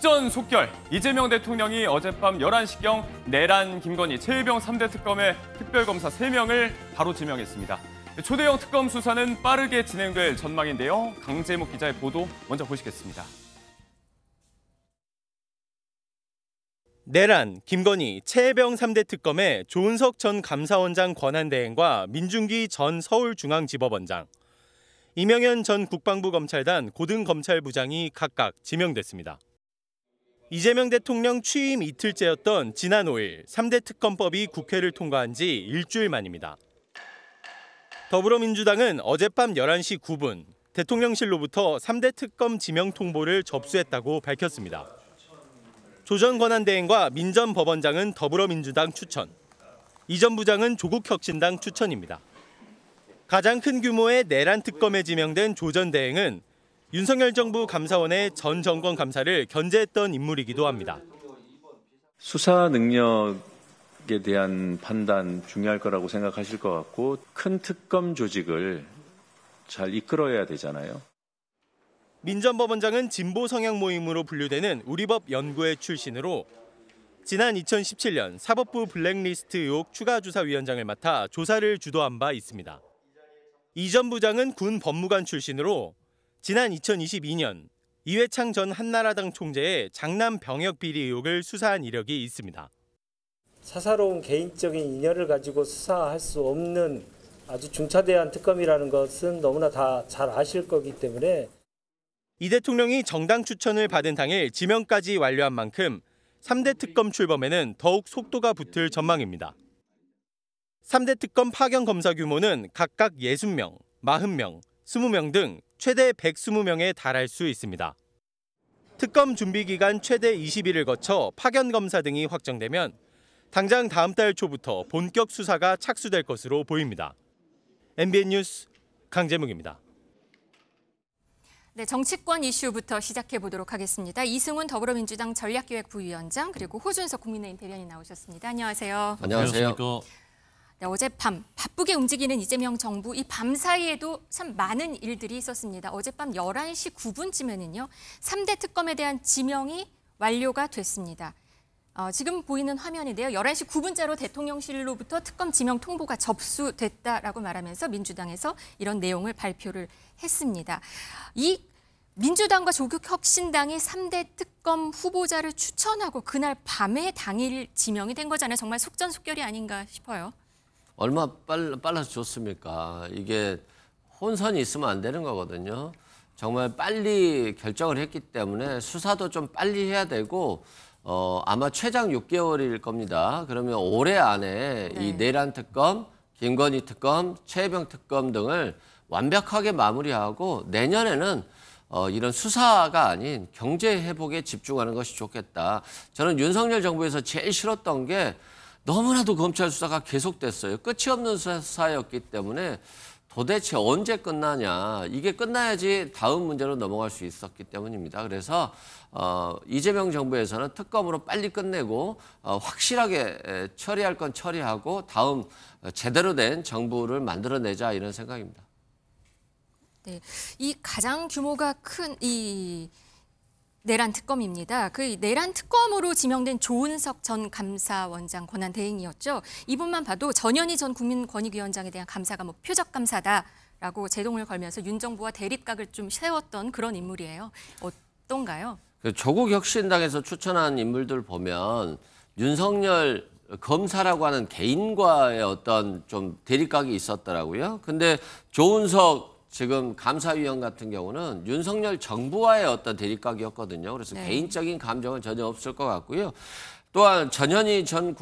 속전속결. 이재명 대통령이 어젯밤 11시경 내란, 김건희, 최혜병 3대 특검의 특별검사 3명을 바로 지명했습니다. 초대형 특검 수사는 빠르게 진행될 전망인데요. 강재묵 기자의 보도 먼저 보시겠습니다. 내란, 김건희, 최혜병 3대 특검의 조은석 전 감사원장 권한대행과 민중기 전 서울중앙지법원장, 이명현 전 국방부 검찰단 고등검찰부장이 각각 지명됐습니다. 이재명 대통령 취임 이틀째였던 지난 5일 3대 특검법이 국회를 통과한 지 일주일 만입니다. 더불어민주당은 어젯밤 11시 9분 대통령실로부터 3대 특검 지명 통보를 접수했다고 밝혔습니다. 조 전 권한대행과 민 전 법원장은 더불어민주당 추천, 이 전 부장은 조국혁신당 추천입니다. 가장 큰 규모의 내란 특검에 지명된 조 전 대행은 윤석열 정부 감사원의 전 정권 감사를 견제했던 인물이기도 합니다. 수사 능력에 대한 판단 중요할 거라고 생각하실 것 같고, 큰 특검 조직을 잘 이끌어야 되잖아요. 민 전 법원장은 진보 성향 모임으로 분류되는 우리법 연구회 출신으로 지난 2017년 사법부 블랙리스트 의혹 추가조사위원장을 맡아 조사를 주도한 바 있습니다. 이 전 부장은 군 법무관 출신으로 지난 2022년 이회창 전 한나라당 총재의 장남 병역 비리 의혹을 수사한 이력이 있습니다. 사사로운 개인적인 인연을 가지고 수사할 수 없는 아주 중차대한 특검이라는 것은 너무나 다 잘 아실 거기 때문에 이 대통령이 정당 추천을 받은 당일 지명까지 완료한 만큼 3대 특검 출범에는 더욱 속도가 붙을 전망입니다. 3대 특검 파견 검사 규모는 각각 60명, 40명, 20명 등 최대 120명에 달할 수 있습니다. 특검 준비 기간 최대 20일을 거쳐 파견 검사 등이 확정되면 당장 다음 달 초부터 본격 수사가 착수될 것으로 보입니다. MBN 뉴스 강재묵입니다. 네, 정치권 이슈부터 시작해 보도록 하겠습니다. 이승훈 더불어민주당 전략기획부위원장 그리고 호준석 국민의힘 대변인 나오셨습니다. 안녕하세요. 안녕하세요. 네, 어젯밤 바쁘게 움직이는 이재명 정부 이 밤 사이에도 참 많은 일들이 있었습니다. 어젯밤 11시 9분쯤에는요. 3대 특검에 대한 지명이 완료가 됐습니다. 지금 보이는 화면인데요. 11시 9분자로 대통령실로부터 특검 지명 통보가 접수됐다라고 말하면서 민주당에서 이런 내용을 발표를 했습니다. 이 민주당과 조국혁신당이 3대 특검 후보자를 추천하고 그날 밤에 당일 지명이 된 거잖아요. 정말 속전속결이 아닌가 싶어요. 얼마 빨라서 좋습니까? 이게 혼선이 있으면 안 되는 거거든요. 정말 빨리 결정을 했기 때문에 수사도 좀 빨리 해야 되고 아마 최장 6개월일 겁니다. 그러면 올해 안에 이 내란 특검, 김건희 특검, 최혜병 특검 등을 완벽하게 마무리하고 내년에는 이런 수사가 아닌 경제 회복에 집중하는 것이 좋겠다. 저는 윤석열 정부에서 제일 싫었던 게 너무나도 검찰 수사가 계속됐어요. 끝이 없는 수사였기 때문에 도대체 언제 끝나냐. 이게 끝나야지 다음 문제로 넘어갈 수 있었기 때문입니다. 그래서 이재명 정부에서는 특검으로 빨리 끝내고 확실하게 처리할 건 처리하고 다음 제대로 된 정부를 만들어내자 이런 생각입니다. 네, 이 가장 규모가 큰 이 내란 특검입니다. 그 내란 특검으로 지명된 조은석 전 감사원장 권한대행이었죠. 이분만 봐도 전현희 전 국민권익위원장에 대한 감사가 뭐 표적 감사다라고 제동을 걸면서 윤 정부와 대립각을 좀 세웠던 그런 인물이에요. 어떤가요? 조국 혁신당에서 추천한 인물들 보면 윤석열 검사라고 하는 개인과의 어떤 좀 대립각이 있었더라고요. 근데 조은석 지금 감사위원 같은 경우는 윤석열 정부와의 어떤 대립각이었거든요. 그래서 개인적인 감정은 전혀 없을 것 같고요. 또한 전현희 전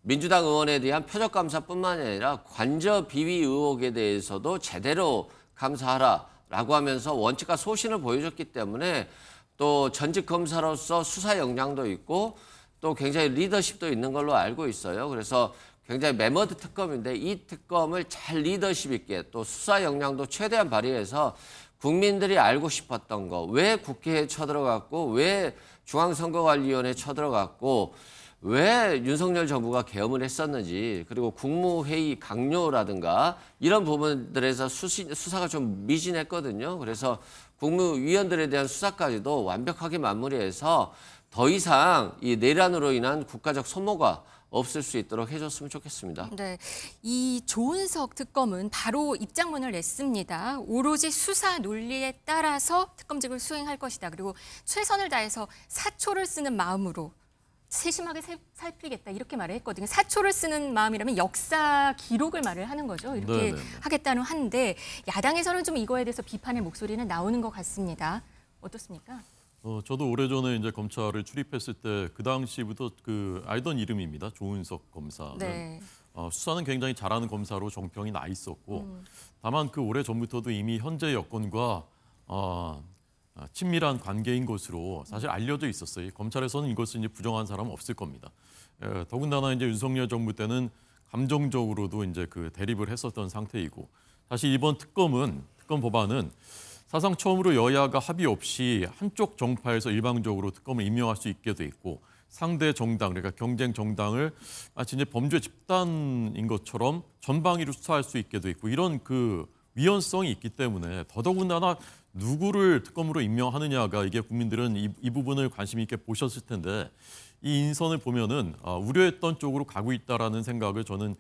민주당 의원에 대한 표적 감사뿐만 아니라 관저 비위 의혹에 대해서도 제대로 감사하라라고 하면서 원칙과 소신을 보여줬기 때문에 또 전직 검사로서 수사 역량도 있고 또 굉장히 리더십도 있는 걸로 알고 있어요. 그래서 굉장히 매머드 특검인데 이 특검을 잘 리더십 있게 또 수사 역량도 최대한 발휘해서 국민들이 알고 싶었던 거, 왜 국회에 쳐들어갔고 왜 중앙선거관리위원회에 쳐들어갔고 왜 윤석열 정부가 계엄을 했었는지, 그리고 국무회의 강요라든가 이런 부분들에서 수사가 좀 미진했거든요. 그래서 국무위원들에 대한 수사까지도 완벽하게 마무리해서 더 이상 이 내란으로 인한 국가적 소모가 없을 수 있도록 해줬으면 좋겠습니다. 네, 이 조은석 특검은 바로 입장문을 냈습니다. 오로지 수사 논리에 따라서 특검직을 수행할 것이다. 그리고 최선을 다해서 사초를 쓰는 마음으로 세심하게 살피겠다 이렇게 말을 했거든요. 사초를 쓰는 마음이라면 역사 기록을 말을 하는 거죠. 이렇게 네네네. 하겠다는 한데 야당에서는 좀 이거에 대해서 비판의 목소리는 나오는 것 같습니다. 어떻습니까? 저도 오래전에 이제 검찰을 출입했을 때 그 당시부터 그 알던 이름입니다. 조은석 검사는. 네. 수사는 굉장히 잘하는 검사로 정평이 나 있었고 다만 그 오래 전부터도 이미 현재 여건과 친밀한 관계인 것으로 사실 알려져 있었어요. 검찰에서는 이것을 이제 부정한 사람은 없을 겁니다. 더군다나 이제 윤석열 정부 때는 감정적으로도 이제 그 대립을 했었던 상태이고 사실 이번 특검 법안은 사상 처음으로 여야가 합의 없이 한쪽 정파에서 일방적으로 특검을 임명할 수 있게 돼 있고 상대 정당, 그러니까 경쟁 정당을 마치 이제 범죄 집단인 것처럼 전방위로 수사할 수 있게 돼 있고 이런 그 위헌성이 있기 때문에 더더군다나 누구를 특검으로 임명하느냐가 이게 국민들은 이 부분을 관심 있게 보셨을 텐데 이 인선을 보면은 우려했던 쪽으로 가고 있다라는 생각을 저는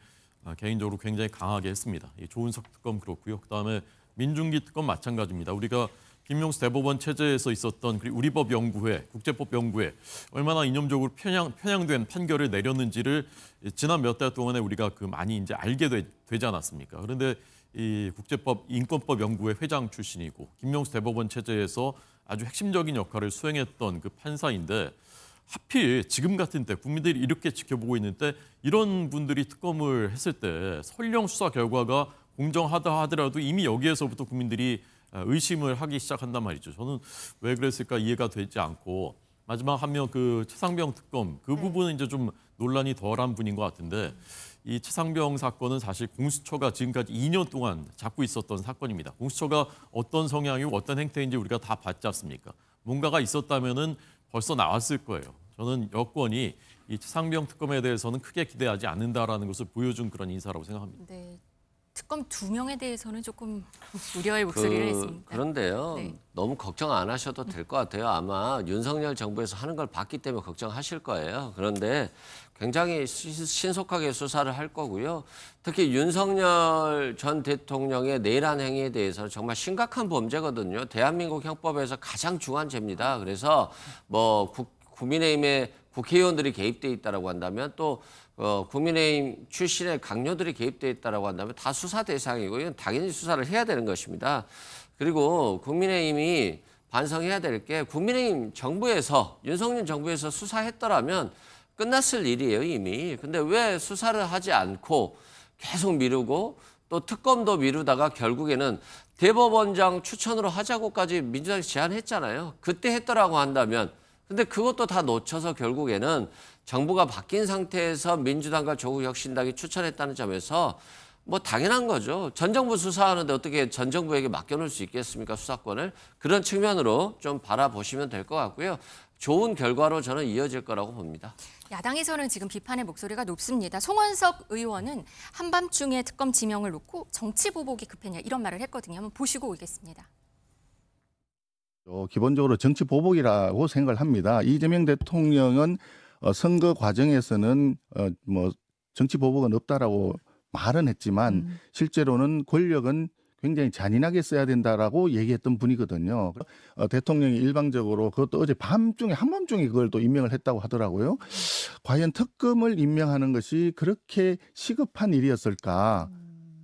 개인적으로 굉장히 강하게 했습니다. 이 조은석 특검 그렇고요. 그다음에 민중기 특검 마찬가지입니다. 우리가 김명수 대법원 체제에서 있었던 우리법연구회, 국제법연구회 얼마나 이념적으로 편향된 판결을 내렸는지를 지난 몇 달 동안에 우리가 그 많이 이제 알게 되지 않았습니까? 그런데 이 국제법 인권법 연구회 회장 출신이고 김명수 대법원 체제에서 아주 핵심적인 역할을 수행했던 그 판사인데 하필 지금 같은 때 국민들이 이렇게 지켜보고 있는 때 이런 분들이 특검을 했을 때 설령 수사 결과가 공정하다 하더라도 이미 여기에서부터 국민들이 의심을 하기 시작한단 말이죠. 저는 왜 그랬을까 이해가 되지 않고 마지막 한 명 그 최상병 특검 그 부분은 이제 좀 논란이 덜한 분인 것 같은데 이 최상병 사건은 사실 공수처가 지금까지 2년 동안 잡고 있었던 사건입니다. 공수처가 어떤 성향이고 어떤 행태인지 우리가 다 봤지 않습니까? 뭔가가 있었다면은 벌써 나왔을 거예요. 저는 여권이 이 최상병 특검에 대해서는 크게 기대하지 않는다라는 것을 보여준 그런 인사라고 생각합니다. 네. 특검 2명에 대해서는 조금 우려의 목소리를 냈습니다. 그런데요. 네. 너무 걱정 안 하셔도 될 것 같아요. 아마 윤석열 정부에서 하는 걸 봤기 때문에 걱정하실 거예요. 그런데 굉장히 신속하게 수사를 할 거고요. 특히 윤석열 전 대통령의 내란 행위에 대해서는 정말 심각한 범죄거든요. 대한민국 형법에서 가장 중한 죄입니다. 그래서 뭐 국민의힘의 국회의원들이 개입돼 있다라고 한다면 또 국민의힘 출신의 강요들이 개입돼 있다라고 한다면 다 수사 대상이고 이건 당연히 수사를 해야 되는 것입니다. 그리고 국민의힘이 반성해야 될 게 국민의힘 정부에서 윤석열 정부에서 수사했더라면 끝났을 일이에요 이미. 근데 왜 수사를 하지 않고 계속 미루고 또 특검도 미루다가 결국에는 대법원장 추천으로 하자고까지 민주당이 제안했잖아요. 그때 했더라고 한다면 근데 그것도 다 놓쳐서 결국에는 정부가 바뀐 상태에서 민주당과 조국혁신당이 추천했다는 점에서 뭐 당연한 거죠. 전 정부 수사하는데 어떻게 전 정부에게 맡겨놓을 수 있겠습니까, 수사권을. 그런 측면으로 좀 바라보시면 될 것 같고요. 좋은 결과로 저는 이어질 거라고 봅니다. 야당에서는 지금 비판의 목소리가 높습니다. 송원석 의원은 한밤중에 특검 지명을 놓고 정치 보복이 급했냐 이런 말을 했거든요. 한번 보시고 오겠습니다. 기본적으로 정치 보복이라고 생각을 합니다. 이재명 대통령은 선거 과정에서는 뭐 정치 보복은 없다라고 말은 했지만 실제로는 권력은 굉장히 잔인하게 써야 된다라고 얘기했던 분이거든요. 대통령이 일방적으로 그것도 어제 한밤중에 그걸 또 임명을 했다고 하더라고요. 과연 특검을 임명하는 것이 그렇게 시급한 일이었을까?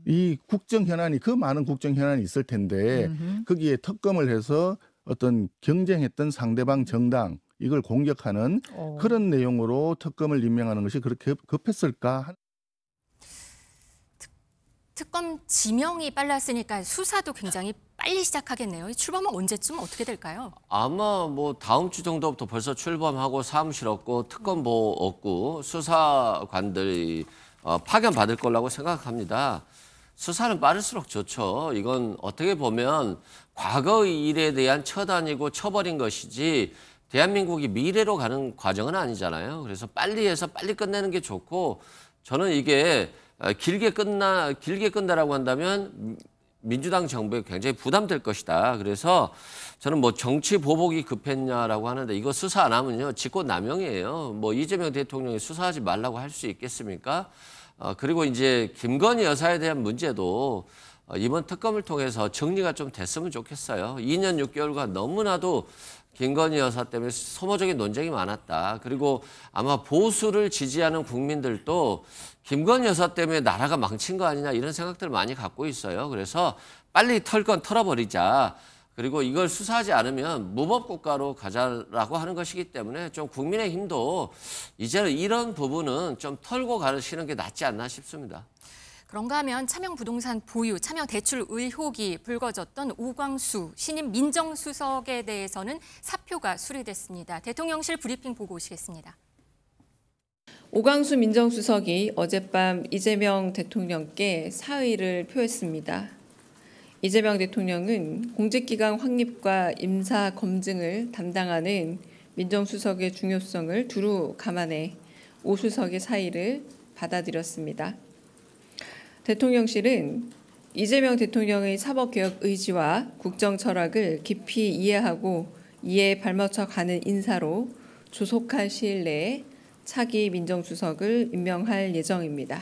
이 국정 현안이 그 많은 국정 현안이 있을 텐데 거기에 특검을 해서 어떤 경쟁했던 상대방 정당 이걸 공격하는 그런 내용으로 특검을 임명하는 것이 그렇게 급했을까? 특검 지명이 빨랐으니까 수사도 굉장히 빨리 시작하겠네요. 출범은 언제쯤 어떻게 될까요? 아마 뭐 다음 주 정도부터 벌써 출범하고 사무실 없고 특검보 없고 수사관들이 파견 받을 거라고 생각합니다. 수사는 빠를수록 좋죠. 이건 어떻게 보면 과거의 일에 대한 처단이고 처벌인 것이지 대한민국이 미래로 가는 과정은 아니잖아요. 그래서 빨리 해서 빨리 끝내는 게 좋고 저는 이게 길게 끝나라고 한다면 민주당 정부에 굉장히 부담될 것이다. 그래서 저는 뭐 정치 보복이 급했냐라고 하는데 이거 수사 안 하면요 직권남용이에요. 뭐 이재명 대통령이 수사하지 말라고 할 수 있겠습니까? 그리고 이제 김건희 여사에 대한 문제도 이번 특검을 통해서 정리가 좀 됐으면 좋겠어요. 2년 6개월간 너무나도 김건희 여사 때문에 소모적인 논쟁이 많았다. 그리고 아마 보수를 지지하는 국민들도 김건희 여사 때문에 나라가 망친 거 아니냐 이런 생각들을 많이 갖고 있어요. 그래서 빨리 털 건 털어버리자. 그리고 이걸 수사하지 않으면 무법국가로 가자라고 하는 것이기 때문에 좀 국민의힘도 이제는 이런 부분은 좀 털고 가시는 게 낫지 않나 싶습니다. 그런가 하면 차명 부동산 보유, 차명 대출 의혹이 불거졌던 오광수 신임 민정수석에 대해서는 사표가 수리됐습니다. 대통령실 브리핑 보고 오시겠습니다. 오광수 민정수석이 어젯밤 이재명 대통령께 사의를 표했습니다. 이재명 대통령은 공직기강 확립과 임사 검증을 담당하는 민정수석의 중요성을 두루 감안해 오 수석의 사의를 받아들였습니다. 대통령실은 이재명 대통령의 사법개혁 의지와 국정 철학을 깊이 이해하고 이에 발맞춰 가는 인사로 조속한 시일 내에 차기 민정수석을 임명할 예정입니다.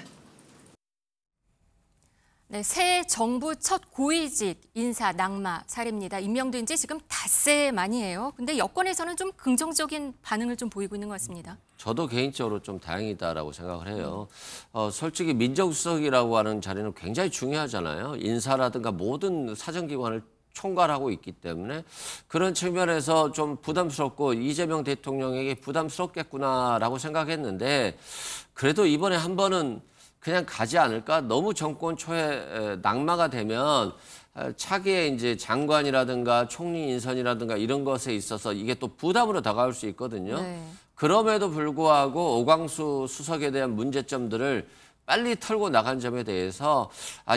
네, 새 정부 첫 고위직 인사 낙마 사례입니다. 임명된 지 지금 닷새 만이에요. 근데 여권에서는 좀 긍정적인 반응을 좀 보이고 있는 것 같습니다. 저도 개인적으로 좀 다행이다라고 생각을 해요. 솔직히 민정수석이라고 하는 자리는 굉장히 중요하잖아요. 인사라든가 모든 사정기관을 총괄하고 있기 때문에 그런 측면에서 좀 부담스럽고 이재명 대통령에게 부담스럽겠구나라고 생각했는데 그래도 이번에 한 번은 그냥 가지 않을까? 너무 정권 초에 낙마가 되면 차기의 이제 장관이라든가 총리 인선이라든가 이런 것에 있어서 이게 또 부담으로 다가올 수 있거든요. 네. 그럼에도 불구하고 오광수 수석에 대한 문제점들을 빨리 털고 나간 점에 대해서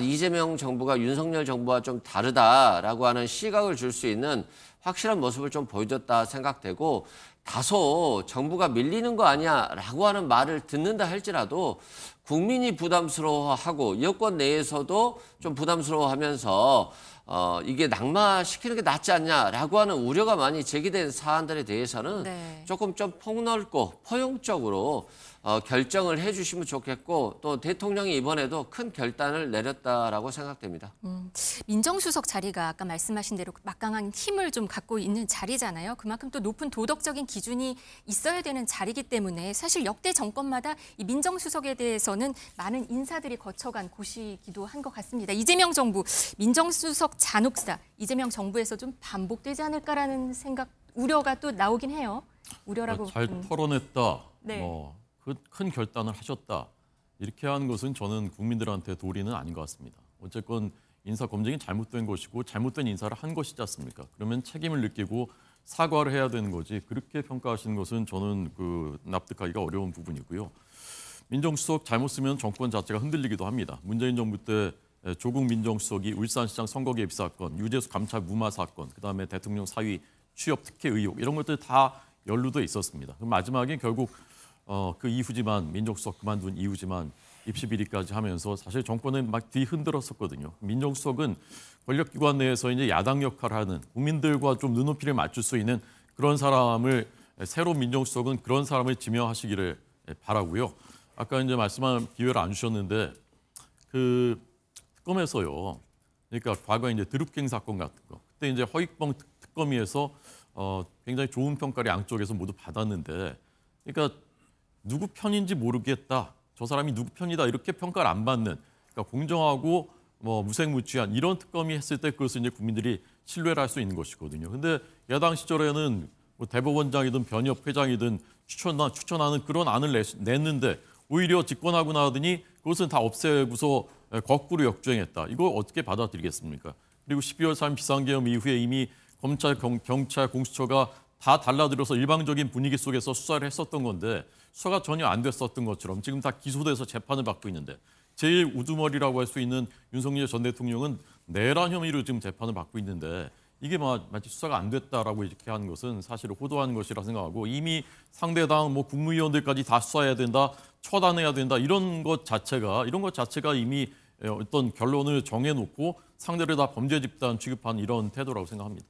이재명 정부가 윤석열 정부와 좀 다르다라고 하는 시각을 줄 수 있는 확실한 모습을 좀 보여줬다 생각되고 다소 정부가 밀리는 거 아니야라고 하는 말을 듣는다 할지라도 국민이 부담스러워하고 여권 내에서도 좀 부담스러워하면서 이게 낙마시키는 게 낫지 않냐라고 하는 우려가 많이 제기된 사안들에 대해서는 네. 조금 좀 폭넓고 포용적으로 결정을 해주시면 좋겠고 또 대통령이 이번에도 큰 결단을 내렸다라고 생각됩니다. 민정수석 자리가 아까 말씀하신 대로 막강한 힘을 좀 갖고 있는 자리잖아요. 그만큼 또 높은 도덕적인 기준이 있어야 되는 자리이기 때문에 사실 역대 정권마다 이 민정수석에 대해서는 많은 인사들이 거쳐간 곳이기도 한 것 같습니다. 이재명 정부 민정수석 잔혹사 이재명 정부에서 좀 반복되지 않을까라는 생각, 우려가 또 나오긴 해요. 우려라고. 잘 털어냈다. 네. 큰 결단을 하셨다. 이렇게 하는 것은 저는 국민들한테 도리는 아닌 것 같습니다. 어쨌건 인사 검증이 잘못된 것이고 잘못된 인사를 한 것이지 않습니까? 그러면 책임을 느끼고 사과를 해야 되는 거지. 그렇게 평가하시는 것은 저는 납득하기가 어려운 부분이고요. 민정수석 잘못 쓰면 정권 자체가 흔들리기도 합니다. 문재인 정부 때 조국 민정수석이 울산시장 선거 개입 사건, 유재수 감찰 무마 사건, 그다음에 대통령 사위 취업 특혜 의혹 이런 것들 다 연루돼 있었습니다. 마지막에 결국 그 이후지만 민정수석 그만둔 이후지만 입시 비리까지 하면서 사실 정권을 막 뒤흔들었었거든요. 민정수석은 권력기관 내에서 이제 야당 역할을 하는 국민들과 좀 눈높이를 맞출 수 있는 그런 사람을 새로운 민정수석은 그런 사람을 지명하시기를 바라고요. 아까 이제 말씀한 기회를 안 주셨는데 그 특검에서요. 그러니까 과거에 이제 드루킹 사건 같은 거 그때 이제 허익범 특검위에서 굉장히 좋은 평가를 양쪽에서 모두 받았는데 그러니까 누구 편인지 모르겠다. 저 사람이 누구 편이다. 이렇게 평가를 안 받는 그러니까 공정하고 무색무취한 이런 특검이 했을 때 그것을 이제 국민들이 신뢰를 할 수 있는 것이거든요. 근데 야당 시절에는 대법원장이든 변협 회장이든 추천하는 그런 안을 냈는데 오히려 집권하고 나더니 그것은 다 없애고서 거꾸로 역주행했다. 이거 어떻게 받아들이겠습니까? 그리고 12월 3일 비상계엄 이후에 이미 검찰, 경찰, 공수처가 다 달라들어서 일방적인 분위기 속에서 수사를 했었던 건데 수사가 전혀 안 됐었던 것처럼 지금 다 기소돼서 재판을 받고 있는데 제일 우두머리라고 할 수 있는 윤석열 전 대통령은 내란 혐의로 지금 재판을 받고 있는데 이게 마치 수사가 안 됐다라고 이렇게 하는 것은 사실 호도하는 것이라 생각하고 이미 상대당 뭐 국무위원들까지 다 수사해야 된다, 처단해야 된다 이런 것 자체가 이미 어떤 결론을 정해놓고 상대를 다 범죄 집단 취급한 이런 태도라고 생각합니다.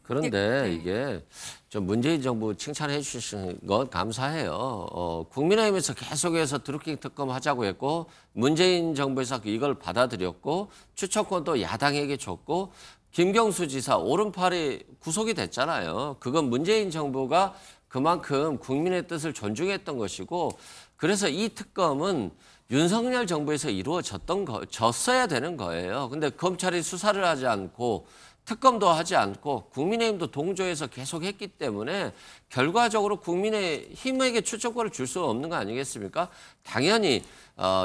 그런데 이게 좀 문재인 정부 칭찬해 주신 건 감사해요. 국민의힘에서 계속해서 드루킹 특검 하자고 했고 문재인 정부에서 이걸 받아들였고 추천권도 야당에게 줬고 김경수 지사 오른팔이 구속이 됐잖아요. 그건 문재인 정부가 그만큼 국민의 뜻을 존중했던 것이고 그래서 이 특검은 윤석열 정부에서 졌어야 되는 거예요. 근데 검찰이 수사를 하지 않고 특검도 하지 않고 국민의힘도 동조해서 계속 했기 때문에 결과적으로 국민의힘에게 추천권을 줄 수 없는 거 아니겠습니까? 당연히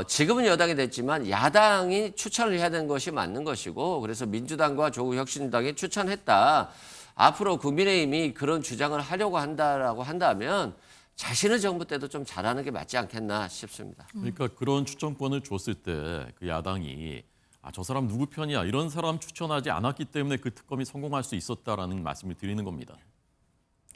지금은 여당이 됐지만 야당이 추천을 해야 되는 것이 맞는 것이고 그래서 민주당과 조국혁신당이 추천했다. 앞으로 국민의힘이 그런 주장을 하려고 한다라고 한다면 자신의 정부 때도 좀 잘하는 게 맞지 않겠나 싶습니다. 그러니까 그런 추천권을 줬을 때 그 야당이 저 사람 누구 편이야 이런 사람 추천하지 않았기 때문에 그 특검이 성공할 수 있었다라는 말씀을 드리는 겁니다.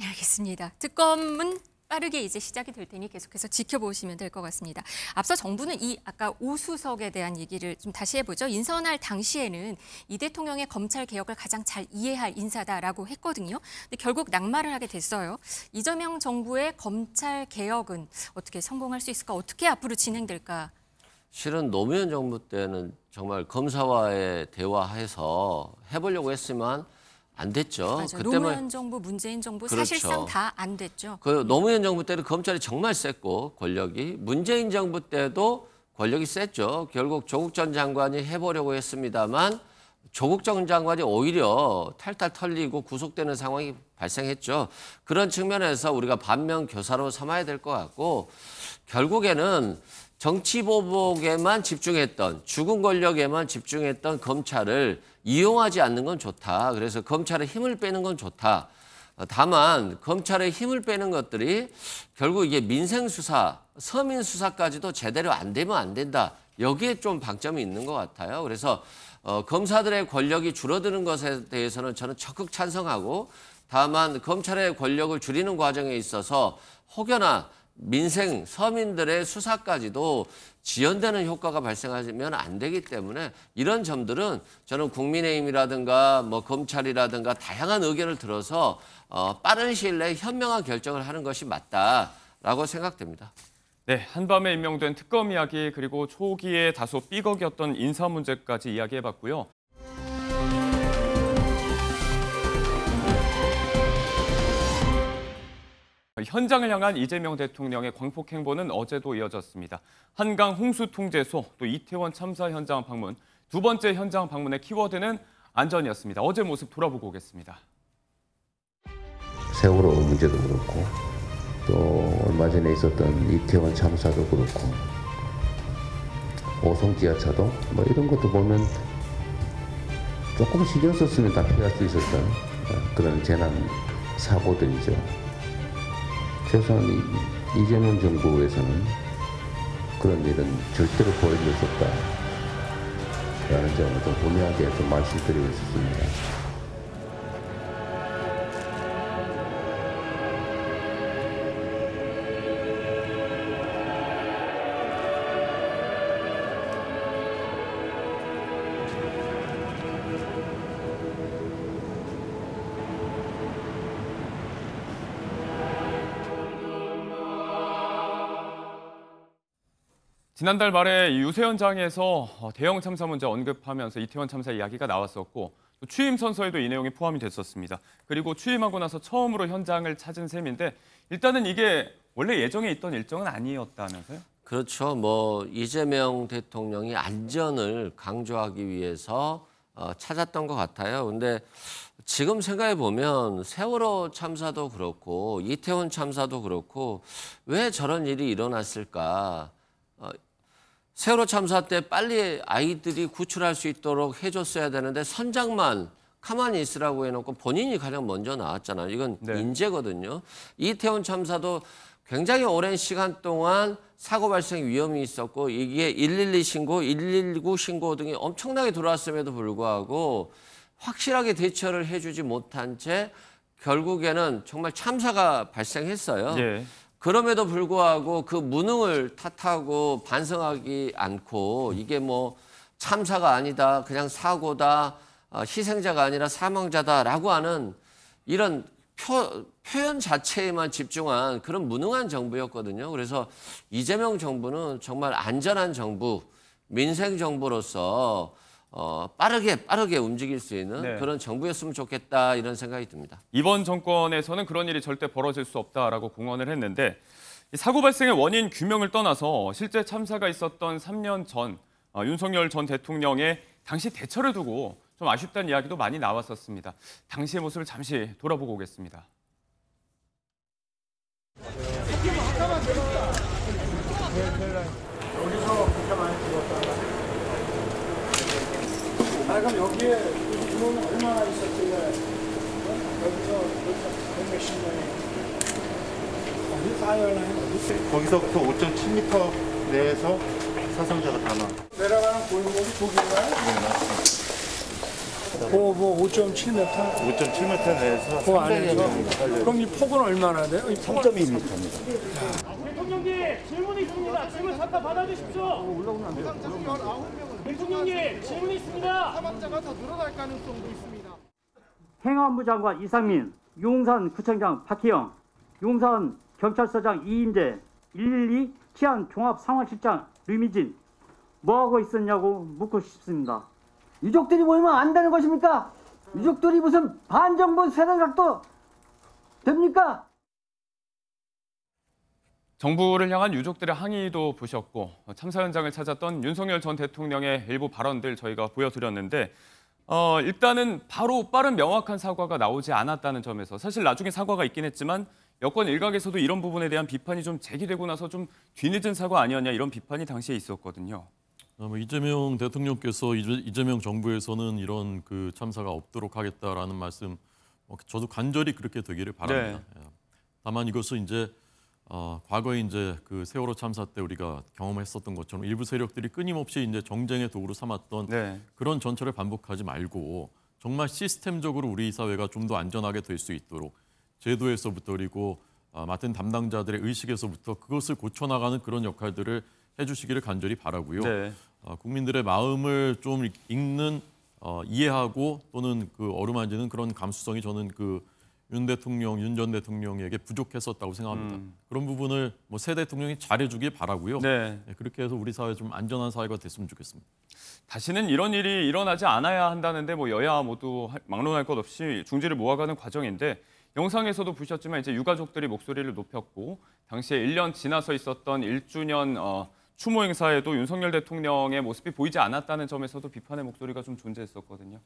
알겠습니다. 특검은 빠르게 이제 시작이 될 테니 계속해서 지켜보시면 될 것 같습니다. 앞서 정부는 아까 오수석에 대한 얘기를 좀 다시 해보죠. 인선할 당시에는 이 대통령의 검찰 개혁을 가장 잘 이해할 인사다라고 했거든요. 근데 결국 낙마를 하게 됐어요. 이재명 정부의 검찰 개혁은 어떻게 성공할 수 있을까? 어떻게 앞으로 진행될까? 실은 노무현 정부 때는 정말 검사와의 대화해서 해보려고 했지만 안 됐죠. 맞아요. 노무현 정부, 문재인 정부 그렇죠. 사실상 다 안 됐죠. 그 노무현 정부 때는 검찰이 정말 셌고 권력이 문재인 정부 때도 권력이 셌죠. 결국 조국 전 장관이 해보려고 했습니다만 조국 전 장관이 오히려 탈탈 털리고 구속되는 상황이 발생했죠. 그런 측면에서 우리가 반면교사로 삼아야 될 것 같고 결국에는 정치보복에만 집중했던 죽은 권력에만 집중했던 검찰을 이용하지 않는 건 좋다. 그래서 검찰의 힘을 빼는 건 좋다. 다만 검찰의 힘을 빼는 것들이 결국 이게 민생수사, 서민수사까지도 제대로 안 되면 안 된다. 여기에 좀 방점이 있는 것 같아요. 그래서 검사들의 권력이 줄어드는 것에 대해서는 저는 적극 찬성하고 다만 검찰의 권력을 줄이는 과정에 있어서 혹여나 민생, 서민들의 수사까지도 지연되는 효과가 발생하면 안 되기 때문에 이런 점들은 저는 국민의힘이라든가 뭐 검찰이라든가 다양한 의견을 들어서 빠른 시일 내에 현명한 결정을 하는 것이 맞다라고 생각됩니다. 네, 한밤에 임명된 특검 이야기 그리고 초기에 다소 삐걱였던 인사 문제까지 이야기해봤고요. 현장을 향한 이재명 대통령의 광폭 행보는 어제도 이어졌습니다. 한강 홍수통제소, 또 이태원 참사 현장 방문, 두 번째 현장 방문의 키워드는 안전이었습니다. 어제 모습 돌아보고 오겠습니다. 세월호 문제도 그렇고 또 얼마 전에 있었던 이태원 참사도 그렇고 오송 지하차도 뭐 이런 것도 보면 조금 신경 썼으면 다 피할 수 있었던 그런 재난 사고들이죠. 최소한 이재명 정부에서는 그런 일은 절대로 보여줄 수 없다라는 점을 좀 분명하게 좀 말씀드리고 싶습니다. 지난달 말에 유세 현장에서 대형 참사 문제 언급하면서 이태원 참사 이야기가 나왔었고 또 취임 선서에도 이 내용이 포함이 됐었습니다. 그리고 취임하고 나서 처음으로 현장을 찾은 셈인데 일단은 이게 원래 예정에 있던 일정은 아니었다면서요? 그렇죠. 뭐 이재명 대통령이 안전을 강조하기 위해서 찾았던 것 같아요. 근데 지금 생각해 보면 세월호 참사도 그렇고 이태원 참사도 그렇고 왜 저런 일이 일어났을까? 세월호 참사 때 빨리 아이들이 구출할 수 있도록 해줬어야 되는데 선장만 가만히 있으라고 해놓고 본인이 가장 먼저 나왔잖아요. 이건 인재거든요. 이태원 참사도 굉장히 오랜 시간 동안 사고 발생 위험이 있었고 이게 112 신고, 119 신고 등이 엄청나게 들어왔음에도 불구하고 확실하게 대처를 해주지 못한 채 결국에는 정말 참사가 발생했어요. 예. 그럼에도 불구하고 그 무능을 탓하고 반성하지 않고 이게 뭐 참사가 아니다, 그냥 사고다, 희생자가 아니라 사망자다라고 하는 이런 표현 자체에만 집중한 그런 무능한 정부였거든요. 그래서 이재명 정부는 정말 안전한 정부, 민생 정부로서 빠르게 움직일 수 있는 네. 그런 정부였으면 좋겠다 이런 생각이 듭니다. 이번 정권에서는 그런 일이 절대 벌어질 수 없다라고 공언을 했는데 이 사고 발생의 원인 규명을 떠나서 실제 참사가 있었던 3년 전 윤석열 전 대통령의 당시 대처를 두고 좀 아쉽다는 이야기도 많이 나왔었습니다. 당시의 모습을 잠시 돌아보고 오겠습니다. 그럼 여기에 인원은 얼마나 있었길래 여기서 몇십 명이 어디 쌓여나요? 거기서부터 5.7m 내에서 사상자가 다 나와. 내려가는 골목이 저기인가요? 네, 맞습니다. 뭐 5.7m? 5.7m 내에서 그 안에서? 그럼 이 폭은 얼마나 돼요? 3.2m입니다. 대통령님 질문이 있습니다. 질문 잠깐 받아주십시오. 올라오면 안 돼요. 대통령님 질문이 있습니다. 사망자가 더 늘어날 가능성도 있습니다. 행안부 장관 이상민, 용산 구청장 박희영, 용산 경찰서장 이인재, 112 치안 종합상황실장 류미진 뭐하고 있었냐고 묻고 싶습니다. 유족들이 모이면 안 되는 것입니까? 유족들이 무슨 반정부 세력도 됩니까? 정부를 향한 유족들의 항의도 보셨고 참사 현장을 찾았던 윤석열 전 대통령의 일부 발언들 저희가 보여드렸는데 일단은 바로 빠른 명확한 사과가 나오지 않았다는 점에서 사실 나중에 사과가 있긴 했지만 여권 일각에서도 이런 부분에 대한 비판이 좀 제기되고 나서 좀 뒤늦은 사과 아니었냐 이런 비판이 당시에 있었거든요. 이재명 대통령께서 이재명 정부에서는 이런 그 참사가 없도록 하겠다라는 말씀 저도 간절히 그렇게 되기를 바랍니다. 네. 다만 이것은 이제 과거에 이제 그 세월호 참사 때 우리가 경험했었던 것처럼 일부 세력들이 끊임없이 이제 정쟁의 도구로 삼았던 그런 전철을 반복하지 말고 정말 시스템적으로 우리 사회가 좀 더 안전하게 될 수 있도록 제도에서부터 그리고 맡은 담당자들의 의식에서부터 그것을 고쳐나가는 그런 역할들을 해주시기를 간절히 바라고요. 네. 국민들의 마음을 좀 읽는 이해하고 또는 그 어루만지는 그런 감수성이 저는 그 윤 전 대통령에게 부족했었다고 생각합니다. 그런 부분을 뭐 새 대통령이 잘해주길 바라고요. 네, 그렇게 해서 우리 사회 좀 안전한 사회가 됐으면 좋겠습니다. 다시는 이런 일이 일어나지 않아야 한다는데 뭐 여야 모두 막론할 것 없이 중지를 모아가는 과정인데 영상에서도 보셨지만 이제 유가족들이 목소리를 높였고 당시에 1년 지나서 있었던 1주년 추모 행사에도 윤석열 대통령의 모습이 보이지 않았다는 점에서도 비판의 목소리가 좀 존재했었거든요.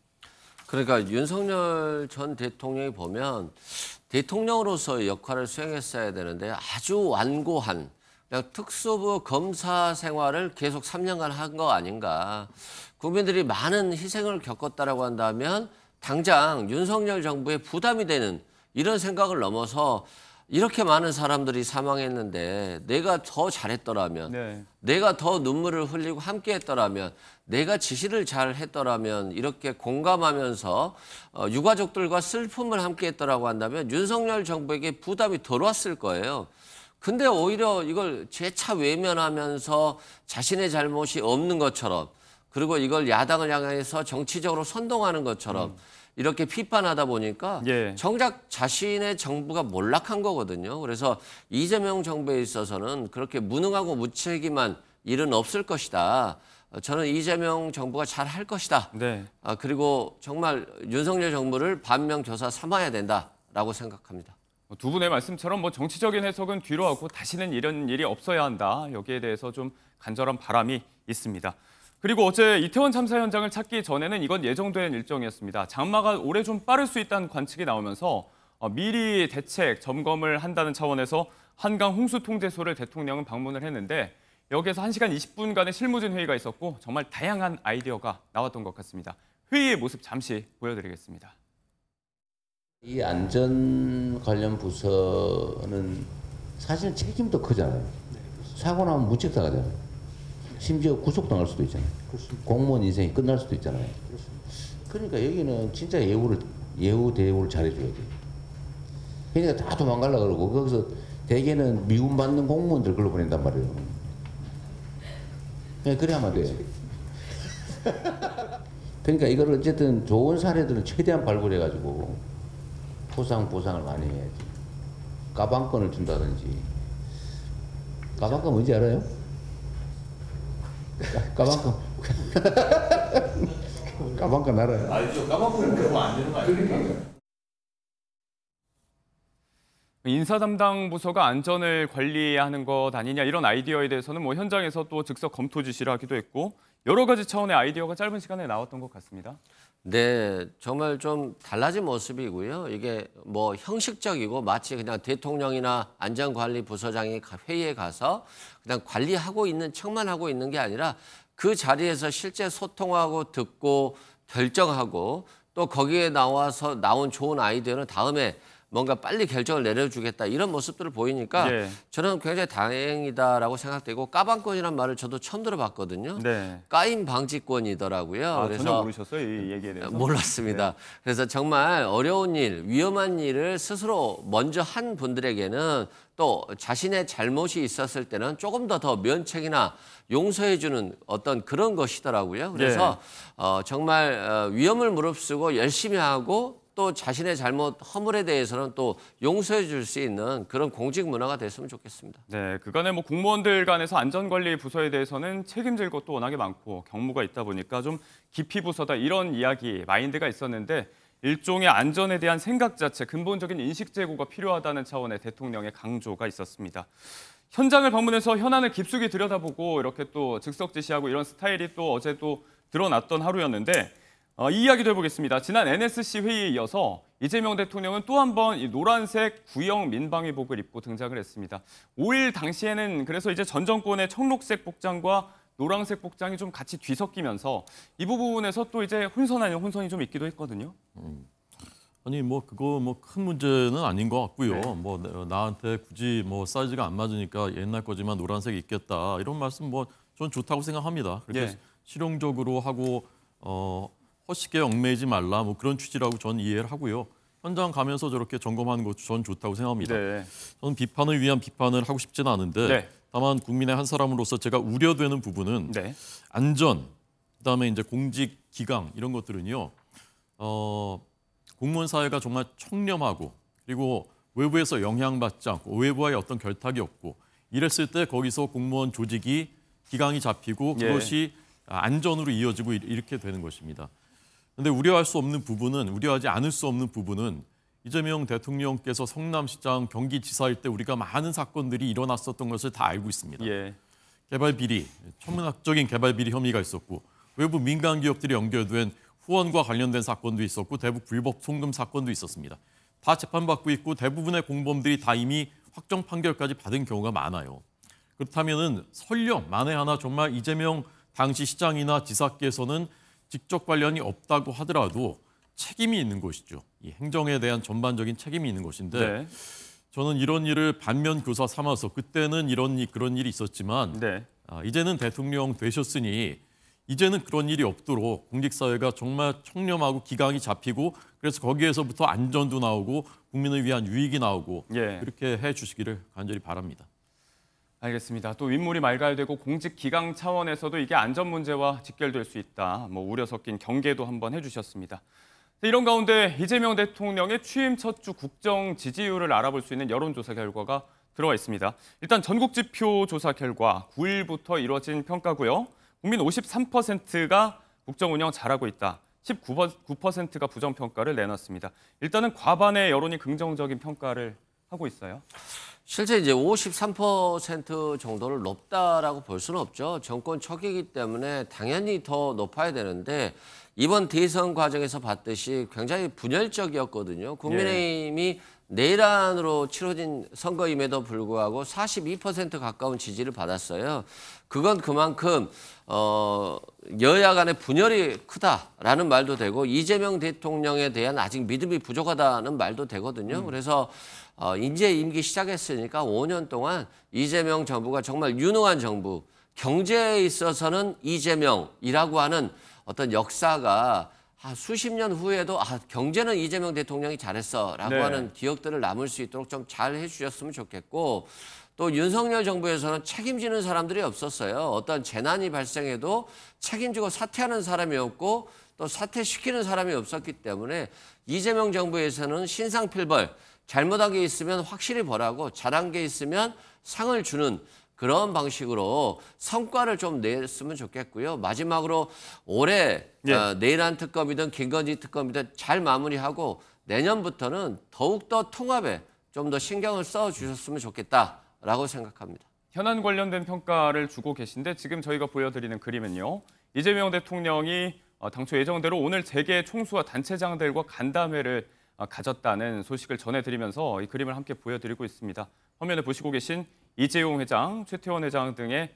그러니까 윤석열 전 대통령이 보면 대통령으로서의 역할을 수행했어야 되는데 아주 완고한 그냥 특수부 검사 생활을 계속 3년간 한 거 아닌가. 국민들이 많은 희생을 겪었다라고 한다면 당장 윤석열 정부에 부담이 되는 이런 생각을 넘어서 이렇게 많은 사람들이 사망했는데 내가 더 잘했더라면 내가 더 눈물을 흘리고 함께했더라면 내가 지시를 잘 했더라면 이렇게 공감하면서 유가족들과 슬픔을 함께했더라고 한다면 윤석열 정부에게 부담이 덜 왔을 거예요. 근데 오히려 이걸 재차 외면하면서 자신의 잘못이 없는 것처럼 그리고 이걸 야당을 향해서 정치적으로 선동하는 것처럼 이렇게 비판하다 보니까 정작 자신의 정부가 몰락한 거거든요. 그래서 이재명 정부에 있어서는 그렇게 무능하고 무책임한 일은 없을 것이다. 저는 이재명 정부가 잘 할 것이다. 그리고 정말 윤석열 정부를 반면교사 삼아야 된다라고 생각합니다. 두 분의 말씀처럼 뭐 정치적인 해석은 뒤로 하고 다시는 이런 일이 없어야 한다. 여기에 대해서 좀 간절한 바람이 있습니다. 그리고 어제 이태원 참사 현장을 찾기 전에는 이건 예정된 일정이었습니다. 장마가 올해 좀 빠를 수 있다는 관측이 나오면서 미리 대책, 점검을 한다는 차원에서 한강 홍수 통제소를 대통령은 방문을 했는데 여기에서 1시간 20분간의 실무진 회의가 있었고 정말 다양한 아이디어가 나왔던 것 같습니다. 회의의 모습 잠시 보여드리겠습니다. 이 안전 관련 부서는 사실 책임도 크잖아요. 사고 나면 무책당하잖아요. 심지어 구속당할 수도 있잖아요. 공무원 인생이 끝날 수도 있잖아요. 그러니까 여기는 진짜 예우 대우를 잘해줘야 돼. 그러니까 다 도망가려고 그러고 거기서 대개는 미움받는 공무원들 글로 보낸단 말이에요. 그래야만 돼. 그러니까 이걸 어쨌든 좋은 사례들은 최대한 발굴해가지고 보상을 많이 해야지. 가방권을 준다든지. 가방권 뭔지 알아요? 가방권. 가방권 알아요? 알죠. 가방권은 그러면 안 되는 거 아닙니까? 인사 담당 부서가 안전을 관리하는 것 아니냐 이런 아이디어에 대해서는 뭐 현장에서 또 즉석 검토 지시를 하기도 했고 여러 가지 차원의 아이디어가 짧은 시간에 나왔던 것 같습니다. 네, 정말 좀 달라진 모습이고요. 이게 뭐 형식적이고 마치 그냥 대통령이나 안전관리부서장이 회의에 가서 그냥 관리하고 있는 척만 하고 있는 게 아니라 그 자리에서 실제 소통하고 듣고 결정하고 또 거기에 나온 좋은 아이디어는 다음에 뭔가 빨리 결정을 내려주겠다 이런 모습들을 보이니까 예. 저는 굉장히 다행이다라고 생각되고 까방권이란 말을 저도 처음 들어봤거든요. 네. 까임 방지권이더라고요. 그래서 전혀 모르셨어요? 이 얘기에 대해서? 몰랐습니다. 네. 그래서 정말 어려운 일, 위험한 일을 스스로 먼저 한 분들에게는 또 자신의 잘못이 있었을 때는 조금 더 면책이나 용서해주는 어떤 그런 것이더라고요. 그래서 정말 위험을 무릅쓰고 열심히 하고 또 자신의 잘못, 허물에 대해서는 또 용서해 줄 수 있는 그런 공직 문화가 됐으면 좋겠습니다. 네, 그간에 뭐 공무원들 간에서 안전관리 부서에 대해서는 책임질 것도 워낙에 많고 경무가 있다 보니까 좀 기피 부서다 이런 이야기, 마인드가 있었는데 일종의 안전에 대한 생각 자체, 근본적인 인식 제고가 필요하다는 차원의 대통령의 강조가 있었습니다. 현장을 방문해서 현안을 깊숙이 들여다보고 이렇게 또 즉석 지시하고 이런 스타일이 또 어제도 드러났던 하루였는데 이 이야기도 해보겠습니다. 지난 NSC 회의에 이어서 이재명 대통령은 또 한 번 이 노란색 구형 민방위복을 입고 등장을 했습니다. 5일 당시에는 그래서 이제 전 정권의 청록색 복장과 노란색 복장이 좀 같이 뒤섞이면서 이 부분에서 또 이제 혼선 아닌 혼선이 좀 있기도 했거든요. 아니 뭐 그거 뭐 큰 문제는 아닌 것 같고요. 네. 뭐 나한테 굳이 뭐 사이즈가 안 맞으니까 옛날 거지만 노란색 입겠다 이런 말씀 뭐 전 좋다고 생각합니다. 그렇게 예. 실용적으로 하고 허식에 얽매이지 말라 뭐 그런 취지라고 전 이해를 하고요. 현장 가면서 저렇게 점검하는 것도 전 좋다고 생각합니다. 네. 저는 비판을 위한 비판을 하고 싶지는 않은데 네. 다만 국민의 한 사람으로서 제가 우려되는 부분은 네. 안전, 그다음에 이제 공직 기강 이런 것들은요. 공무원 사회가 정말 청렴하고 그리고 외부에서 영향받지 않고 외부와의 어떤 결탁이 없고 이랬을 때 거기서 공무원 조직이 기강이 잡히고 그것이 안전으로 이어지고 이렇게 되는 것입니다. 그런데 우려하지 않을 수 없는 부분은 이재명 대통령께서 성남시장, 경기지사일 때 우리가 많은 사건들이 일어났었던 것을 다 알고 있습니다. 예. 개발 비리, 천문학적인 개발 비리 혐의가 있었고 외부 민간 기업들이 연결된 후원과 관련된 사건도 있었고 대북 불법 송금 사건도 있었습니다. 다 재판받고 있고 대부분의 공범들이 다 이미 확정 판결까지 받은 경우가 많아요. 그렇다면은 설령 만에 하나 정말 이재명 당시 시장이나 지사께서는 직접 관련이 없다고 하더라도 책임이 있는 것이죠. 이 행정에 대한 전반적인 책임이 있는 것인데 네. 저는 이런 일을 반면 교사 삼아서 그때는 그런 일이 있었지만 네. 이제는 대통령 되셨으니 이제는 그런 일이 없도록 공직사회가 정말 청렴하고 기강이 잡히고 그래서 거기에서부터 안전도 나오고 국민을 위한 유익이 나오고 그렇게 해주시기를 간절히 바랍니다. 알겠습니다. 또 윗물이 맑아야 되고 공직 기강 차원에서도 이게 안전 문제와 직결될 수 있다. 뭐 우려 섞인 경계도 한번 해주셨습니다. 이런 가운데 이재명 대통령의 취임 첫 주 국정 지지율을 알아볼 수 있는 여론조사 결과가 들어와 있습니다. 일단 전국지표 조사 결과 9일부터 이뤄진 평가고요. 국민 53%가 국정 운영 잘하고 있다. 19%가 부정평가를 내놨습니다. 일단은 과반의 여론이 긍정적인 평가를 하고 있어요. 실제 이제 53% 정도를 높다라고 볼 수는 없죠. 정권 초기이기 때문에 당연히 더 높아야 되는데 이번 대선 과정에서 봤듯이 굉장히 분열적이었거든요. 국민의힘이 내란으로 치러진 선거임에도 불구하고 42% 가까운 지지를 받았어요. 그건 그만큼 여야 간의 분열이 크다라는 말도 되고 이재명 대통령에 대한 아직 믿음이 부족하다는 말도 되거든요. 그래서 이제 임기 시작했으니까 5년 동안 이재명 정부가 정말 유능한 정부, 경제에 있어서는 이재명이라고 하는 어떤 역사가 수십 년 후에도 경제는 이재명 대통령이 잘했어라고 네. 하는 기억들을 남을 수 있도록 좀 잘 해주셨으면 좋겠고 또 윤석열 정부에서는 책임지는 사람들이 없었어요. 어떤 재난이 발생해도 책임지고 사퇴하는 사람이 없고 또 사퇴시키는 사람이 없었기 때문에 이재명 정부에서는 신상필벌, 잘못한 게 있으면 확실히 벌하고 잘한 게 있으면 상을 주는 그런 방식으로 성과를 좀 냈으면 좋겠고요. 마지막으로 올해 내란 특검이든 김건희 특검이든 잘 마무리하고 내년부터는 더욱더 통합에 좀 더 신경을 써주셨으면 좋겠다라고 생각합니다. 현안 관련된 평가를 주고 계신데 지금 저희가 보여드리는 그림은요. 이재명 대통령이 당초 예정대로 오늘 재계 총수와 단체장들과 간담회를 가졌다는 소식을 전해드리면서 이 그림을 함께 보여드리고 있습니다. 화면에 보시고 계신 이재용 회장, 최태원 회장 등의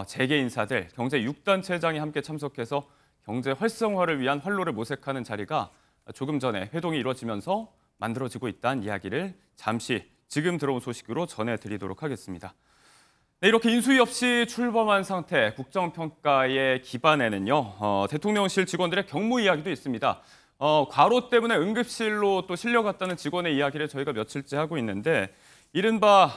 재계 인사들, 경제 6단체장이 함께 참석해서 경제 활성화를 위한 활로를 모색하는 자리가 조금 전에 회동이 이루어지면서 만들어지고 있다는 이야기를 잠시 지금 들어온 소식으로 전해드리도록 하겠습니다. 네, 이렇게 인수위 없이 출범한 상태 국정평가의 기반에는요. 대통령실 직원들의 경무 이야기도 있습니다. 과로 때문에 응급실로 또 실려갔다는 직원의 이야기를 저희가 며칠째 하고 있는데 이른바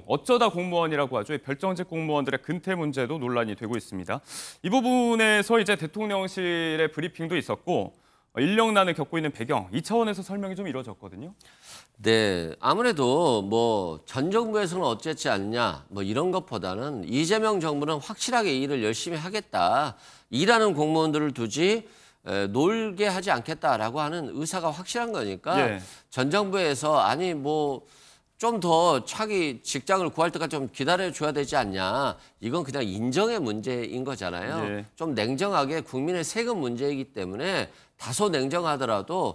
어쩌다 공무원이라고 하죠. 별정직 공무원들의 근태 문제도 논란이 되고 있습니다. 이 부분에서 이제 대통령실의 브리핑도 있었고 인력난을 겪고 있는 배경, 이 차원에서 설명이 좀 이루어졌거든요. 네, 아무래도 뭐 전 정부에서는 어쨌지 않냐 뭐 이런 것보다는 이재명 정부는 확실하게 일을 열심히 하겠다. 일하는 공무원들을 두지 놀게 하지 않겠다라고 하는 의사가 확실한 거니까 전 정부에서 아니 뭐 좀 더 차기 직장을 구할 때까지 좀 기다려줘야 되지 않냐. 이건 그냥 인정의 문제인 거잖아요. 좀 냉정하게 국민의 세금 문제이기 때문에 다소 냉정하더라도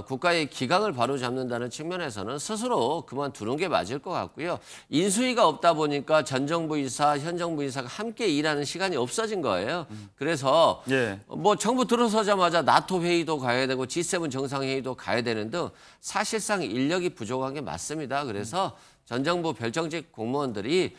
국가의 기강을 바로잡는다는 측면에서는 스스로 그만두는 게 맞을 것 같고요. 인수위가 없다 보니까 전 정부 인사, 현 정부 인사가 함께 일하는 시간이 없어진 거예요. 그래서 뭐 정부 들어서자마자 나토 회의도 가야 되고 G7 정상회의도 가야 되는 등 사실상 인력이 부족한 게 맞습니다. 그래서 전 정부 별정직 공무원들이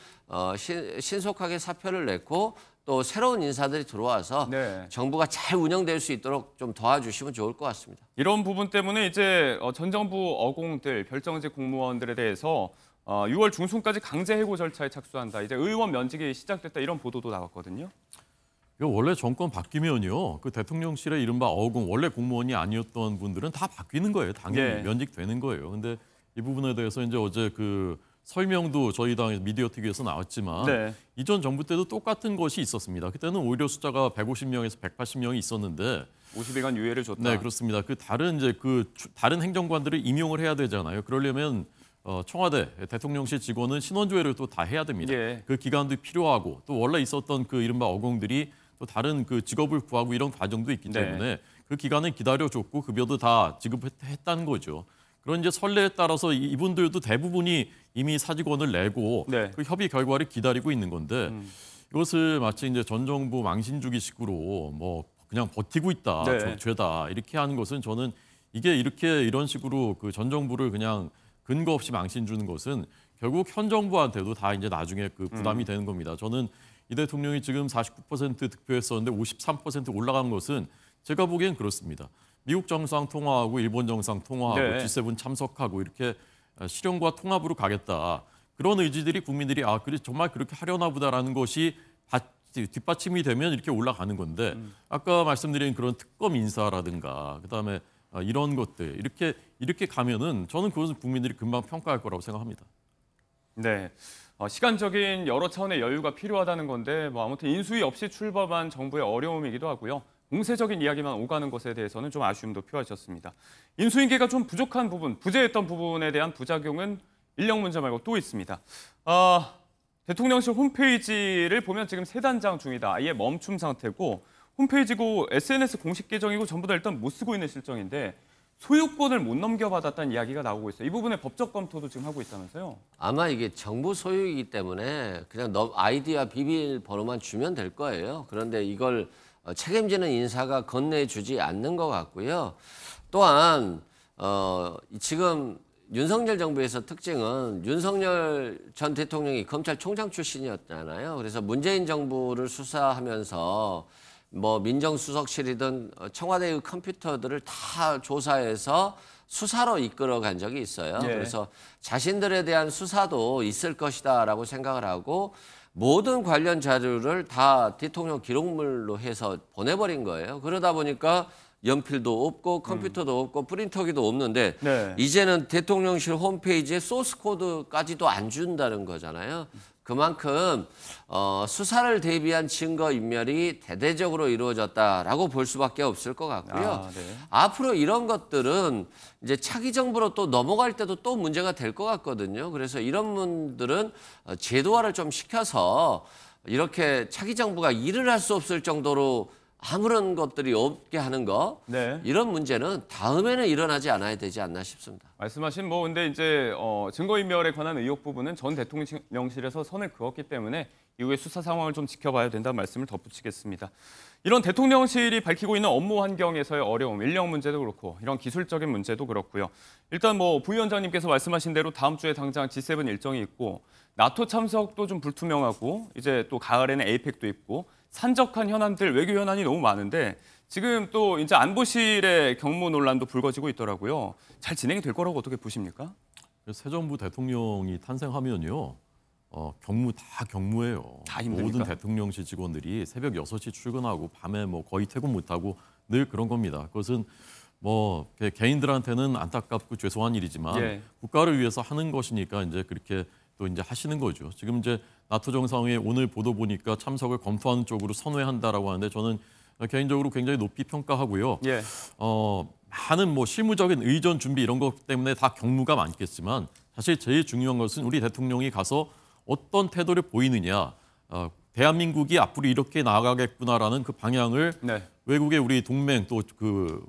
신속하게 사표를 냈고 또 새로운 인사들이 들어와서 정부가 잘 운영될 수 있도록 좀 도와주시면 좋을 것 같습니다. 이런 부분 때문에 이제 전 정부 어공들, 별정직 공무원들에 대해서 6월 중순까지 강제 해고 절차에 착수한다. 이제 의원 면직이 시작됐다 이런 보도도 나왔거든요. 원래 정권 바뀌면요, 그 대통령실의 이른바 어공, 원래 공무원이 아니었던 분들은 다 바뀌는 거예요. 당연히 면직되는 거예요. 근데 이 부분에 대해서 이제 어제 그 설명도 저희 당 미디어 TV에서 나왔지만 이전 정부 때도 똑같은 것이 있었습니다. 그때는 오히려 숫자가 150명에서 180명이 있었는데 50일간 유예를 줬다. 네, 그렇습니다. 그 다른 행정관들을 임용을 해야 되잖아요. 그러려면 청와대 대통령실 직원은 신원조회를 또 다 해야 됩니다. 그 기간도 필요하고 또 원래 있었던 그 이른바 어공들이 또 다른 그 직업을 구하고 이런 과정도 있기 때문에 그 기간을 기다려줬고 급여도 다 지급했다는 거죠. 그런 이제 선례에 따라서 이분들도 대부분이 이미 사직원을 내고 그 협의 결과를 기다리고 있는 건데 이것을 마치 이제 전 정부 망신주기식으로 뭐 그냥 버티고 있다, 죄다 이렇게 하는 것은 저는 이게 이런 식으로 그 전 정부를 그냥 근거 없이 망신 주는 것은 결국 현 정부한테도 다 이제 나중에 그 부담이 되는 겁니다. 저는 이 대통령이 지금 49% 득표했었는데 53% 올라간 것은 제가 보기엔 그렇습니다. 미국 정상 통화하고 일본 정상 통화하고 G7 참석하고 이렇게 실현과 통합으로 가겠다. 그런 의지들이 국민들이 그래 정말 그렇게 하려나 보다라는 것이 뒷받침이 되면 이렇게 올라가는 건데 아까 말씀드린 그런 특검 인사라든가 그다음에 이런 것들 이렇게 가면은 저는 그것은 국민들이 금방 평가할 거라고 생각합니다. 네. 시간적인 여러 차원의 여유가 필요하다는 건데 뭐 아무튼 인수위 없이 출범한 정부의 어려움이기도 하고요. 공세적인 이야기만 오가는 것에 대해서는 좀 아쉬움도 표하셨습니다. 인수인계가 좀 부족한 부분, 부재했던 부분에 대한 부작용은 인력 문제 말고 또 있습니다. 대통령실 홈페이지를 보면 지금 세 단장 중이다. 아예 멈춤 상태고 홈페이지고 SNS 공식 계정이고 전부 다 일단 못 쓰고 있는 실정인데 소유권을 못 넘겨받았다는 이야기가 나오고 있어요. 이 부분에 법적 검토도 지금 하고 있다면서요? 아마 이게 정부 소유이기 때문에 그냥 아이디와 비밀번호만 주면 될 거예요. 그런데 이걸 책임지는 인사가 건네주지 않는 것 같고요. 또한 지금 윤석열 정부에서 특징은 윤석열 전 대통령이 검찰총장 출신이었잖아요. 그래서 문재인 정부를 수사하면서 뭐 민정수석실이든 청와대의 컴퓨터들을 다 조사해서 수사로 이끌어간 적이 있어요. 예. 그래서 자신들에 대한 수사도 있을 것이다라고 생각을 하고 모든 관련 자료를 다 대통령 기록물로 해서 보내버린 거예요. 그러다 보니까 연필도 없고 컴퓨터도 없고 프린터기도 없는데 네. 이제는 대통령실 홈페이지에 소스 코드까지도 안 준다는 거잖아요. 그만큼 수사를 대비한 증거인멸이 대대적으로 이루어졌다라고 볼 수밖에 없을 것 같고요. 네. 앞으로 이런 것들은 이제 차기 정부로 또 넘어갈 때도 또 문제가 될 것 같거든요. 그래서 이런 분들은 제도화를 좀 시켜서 이렇게 차기 정부가 일을 할 수 없을 정도로 아무런 것들이 없게 하는 거 네. 이런 문제는 다음에는 일어나지 않아야 되지 않나 싶습니다. 말씀하신 뭐 근데 이제 증거인멸에 관한 의혹 부분은 전 대통령실에서 선을 그었기 때문에 이후에 수사 상황을 좀 지켜봐야 된다는 말씀을 덧붙이겠습니다. 이런 대통령실이 밝히고 있는 업무 환경에서의 어려움, 인력 문제도 그렇고 이런 기술적인 문제도 그렇고요. 일단 뭐 부위원장님께서 말씀하신 대로 다음 주에 당장 G7 일정이 있고 나토 참석도 좀 불투명하고 이제 또 가을에는 에이펙도 있고 산적한 현안들, 외교 현안이 너무 많은데 지금 또 이제 안보실의 경무 논란도 불거지고 있더라고요. 잘 진행이 될 거라고 어떻게 보십니까? 새 정부 대통령이 탄생하면요. 경무 다 경무예요. 다 힘듭니까? 모든 대통령실 직원들이 새벽 6시 출근하고 밤에 뭐 거의 퇴근 못하고 늘 그런 겁니다. 그것은 뭐 개인들한테는 안타깝고 죄송한 일이지만 예. 국가를 위해서 하는 것이니까 이제 그렇게 또 이제 하시는 거죠. 지금 이제 나토 정상회의 오늘 보도 보니까 참석을 검토하는 쪽으로 선회한다라고 하는데 저는 개인적으로 굉장히 높이 평가하고요. 예. 많은 뭐 실무적인 의전 준비 이런 것 때문에 다 경무가 많겠지만 사실 제일 중요한 것은 우리 대통령이 가서 어떤 태도를 보이느냐, 대한민국이 앞으로 이렇게 나아가겠구나라는 그 방향을 네. 외국의 우리 동맹 또 그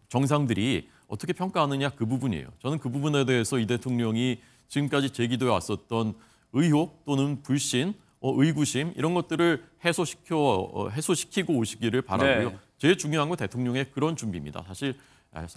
정상들이 어떻게 평가하느냐 그 부분이에요. 저는 그 부분에 대해서 이 대통령이 지금까지 제기되어 왔었던 의혹 또는 불신, 의구심 이런 것들을 해소시키고 오시기를 바라고요. 네. 제일 중요한 건 대통령의 그런 준비입니다. 사실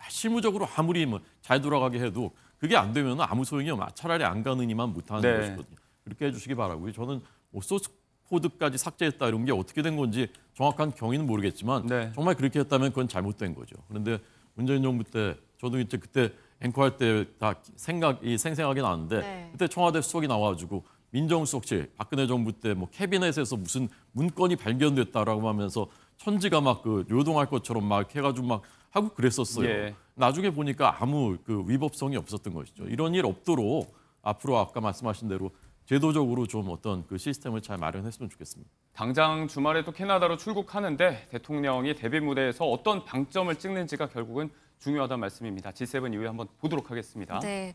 실무적으로 아무리 뭐 잘 돌아가게 해도 그게 안 되면 아무 소용이 없어요. 차라리 안 가느니만 못하는 네. 것이거든요. 그렇게 해주시기 바라고요. 저는 뭐 소스 코드까지 삭제했다 이런 게 어떻게 된 건지 정확한 경위는 모르겠지만 네. 정말 그렇게 했다면 그건 잘못된 거죠. 그런데 문재인 정부 때 저도 이제 그때 앵커할 때 다 생각이 생생하게 나는데 네. 그때 청와대 수석이 나와가지고 민정수석실 박근혜 정부 때 뭐 캐비넷에서 무슨 문건이 발견됐다라고 하면서 천지가 막 그 요동할 것처럼 막 해가지고 막 하고 그랬었어요. 예. 나중에 보니까 아무 그 위법성이 없었던 것이죠. 이런 일 없도록 앞으로 아까 말씀하신 대로 제도적으로 좀 어떤 그 시스템을 잘 마련했으면 좋겠습니다. 당장 주말에도 캐나다로 출국하는데 대통령이 데뷔 무대에서 어떤 방점을 찍는지가 결국은 중요하다는 말씀입니다. G7 이후에 한번 보도록 하겠습니다. 네.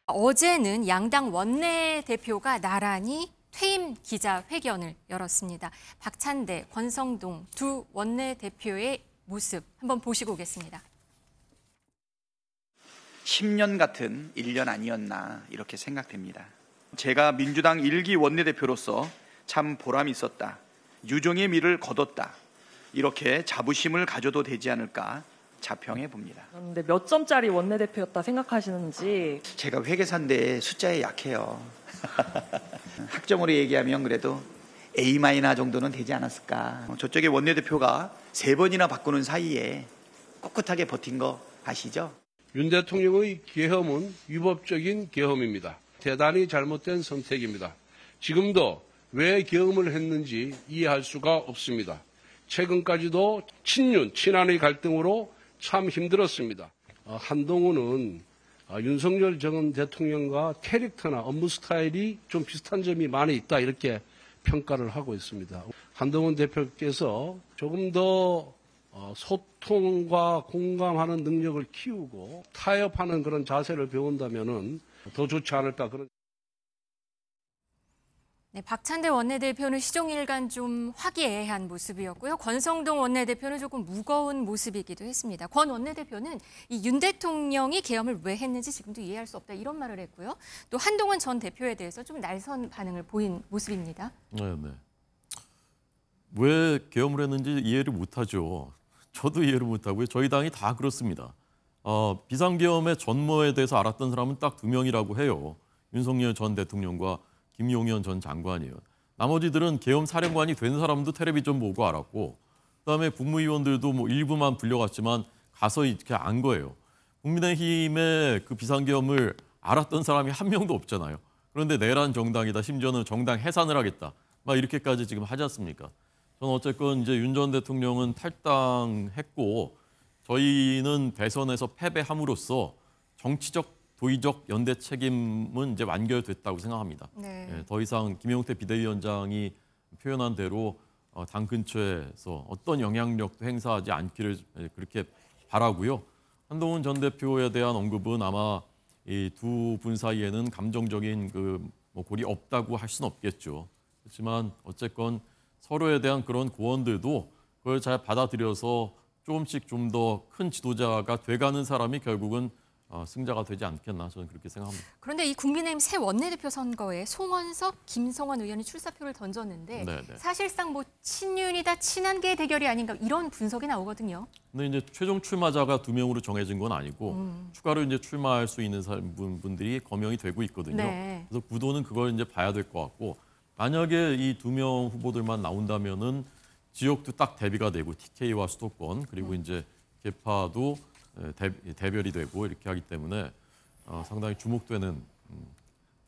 어제는 양당 원내대표가 나란히 퇴임 기자회견을 열었습니다. 박찬대, 권성동 두 원내대표의 모습 한번 보시고 오겠습니다. 10년 같은 1년 아니었나 이렇게 생각됩니다. 제가 민주당 1기 원내대표로서 참 보람이 있었다. 유종의 미를 거뒀다. 이렇게 자부심을 가져도 되지 않을까 자평해 봅니다. 그런데 몇 점짜리 원내대표였다 생각하시는지. 제가 회계사인데 숫자에 약해요. 학점으로 얘기하면 그래도 A- 정도는 되지 않았을까. 저쪽에 원내대표가 3번이나 바꾸는 사이에 꿋꿋하게 버틴 거 아시죠? 윤 대통령의 계엄은 위법적인 계엄입니다. 대단히 잘못된 선택입니다. 지금도 왜 계엄을 했는지 이해할 수가 없습니다. 최근까지도 친윤, 친한의 갈등으로 참 힘들었습니다. 한동훈은 윤석열 전 대통령과 캐릭터나 업무 스타일이 좀 비슷한 점이 많이 있다 이렇게 평가를 하고 있습니다. 한동훈 대표께서 조금 더 소통과 공감하는 능력을 키우고 타협하는 그런 자세를 배운다면은 더 좋지 않을까 그런. 네, 박찬대 원내대표는 시종일관 좀 화기애애한 모습이었고요. 권성동 원내대표는 조금 무거운 모습이기도 했습니다. 권 원내대표는 이 윤 대통령이 계엄을 왜 했는지 지금도 이해할 수 없다 이런 말을 했고요. 또 한동훈 전 대표에 대해서 좀 날선 반응을 보인 모습입니다. 네. 왜 계엄을 했는지 이해를 못하죠. 저도 이해를 못하고요. 저희 당이 다 그렇습니다. 비상계엄의 전모에 대해서 알았던 사람은 딱 2명이라고 해요. 윤석열 전 대통령과 김용현 전 장관이에요. 나머지들은 계엄 사령관이 된 사람도 텔레비전 보고 알았고, 그다음에 국무위원들도 뭐 일부만 불려갔지만 가서 이렇게 안 거예요. 국민의힘의 그 비상계엄을 알았던 사람이 한 명도 없잖아요. 그런데 내란 정당이다, 심지어는 정당 해산을 하겠다, 막 이렇게까지 지금 하지 않습니까? 저는 어쨌건 이제 윤 전 대통령은 탈당했고, 저희는 대선에서 패배함으로써 정치적 도의적 연대 책임은 이제 완결됐다고 생각합니다. 네. 예, 더 이상 김용태 비대위원장이 표현한 대로 당 근처에서 어떤 영향력도 행사하지 않기를 그렇게 바라고요. 한동훈 전 대표에 대한 언급은 아마 이 두 분 사이에는 감정적인 뭐 골이 없다고 할 수는 없겠죠. 그렇지만 어쨌건 서로에 대한 그런 고언들도 그걸 잘 받아들여서 조금씩 좀 더 큰 지도자가 돼가는 사람이 결국은 승자가 되지 않겠나, 저는 그렇게 생각합니다. 그런데 이 국민의힘 새 원내대표 선거에 송원석, 김성원 의원이 출사표를 던졌는데 네네. 사실상 뭐 친윤이다, 친한계의 대결이 아닌가 이런 분석이 나오거든요. 근데 이제 최종 출마자가 2명으로 정해진 건 아니고 추가로 이제 출마할 수 있는 분들이 거명이 되고 있거든요. 네. 그래서 구도는 그걸 이제 봐야 될 것 같고, 만약에 이 2명 후보들만 나온다면은 지역도 딱 대비가 되고 TK와 수도권 그리고 이제 개파도 대별이 되고 이렇게 하기 때문에 상당히 주목되는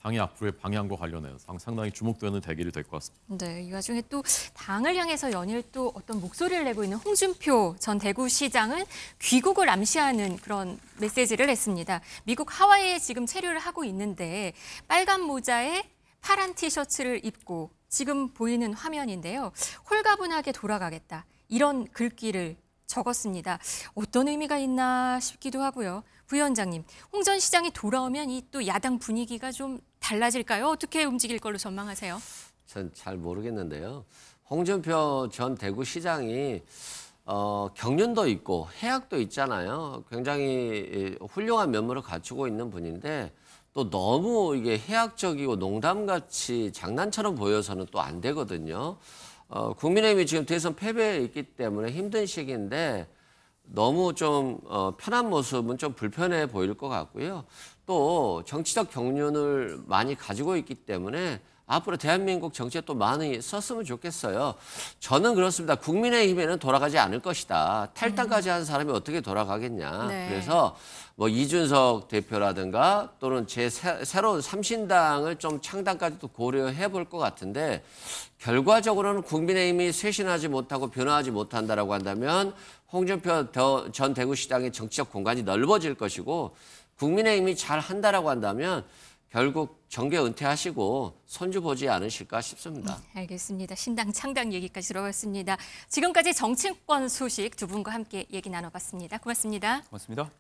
당의 앞으로의 방향과 관련해서 상당히 주목되는 대결이 될 것 같습니다. 네, 이 와중에 또 당을 향해서 연일 또 어떤 목소리를 내고 있는 홍준표 전 대구시장은 귀국을 암시하는 그런 메시지를 냈습니다. 미국 하와이에 지금 체류를 하고 있는데 빨간 모자에 파란 티셔츠를 입고 지금 보이는 화면인데요. 홀가분하게 돌아가겠다, 이런 글귀를 적었습니다. 어떤 의미가 있나 싶기도 하고요. 부위원장님, 홍 전 시장이 돌아오면 이 또 야당 분위기가 좀 달라질까요? 어떻게 움직일 걸로 전망하세요? 전 잘 모르겠는데요. 홍준표 전 대구시장이 경륜도 있고 해학도 있잖아요. 굉장히 훌륭한 면모를 갖추고 있는 분인데 또 너무 이게 해학적이고 농담같이 장난처럼 보여서는 또 안 되거든요. 국민의힘이 지금 대선 패배에 있기 때문에 힘든 시기인데 너무 좀 편한 모습은 좀 불편해 보일 것 같고요. 또 정치적 경륜을 많이 가지고 있기 때문에 앞으로 대한민국 정치에 또 많이 썼으면 좋겠어요. 저는 그렇습니다. 국민의힘에는 돌아가지 않을 것이다. 탈당까지 한 사람이 어떻게 돌아가겠냐. 네. 그래서 뭐 이준석 대표라든가 또는 새로운 삼신당을 좀 창당까지도 고려해 볼 것 같은데 결과적으로는 국민의힘이 쇄신하지 못하고 변화하지 못한다라고 한다면 홍준표 전 대구시장의 정치적 공간이 넓어질 것이고 국민의힘이 잘 한다라고 한다면 결국 정계 은퇴하시고 손주 보지 않으실까 싶습니다. 알겠습니다. 신당 창당 얘기까지 들어봤습니다. 지금까지 정치권 소식 두 분과 함께 얘기 나눠봤습니다. 고맙습니다. 고맙습니다.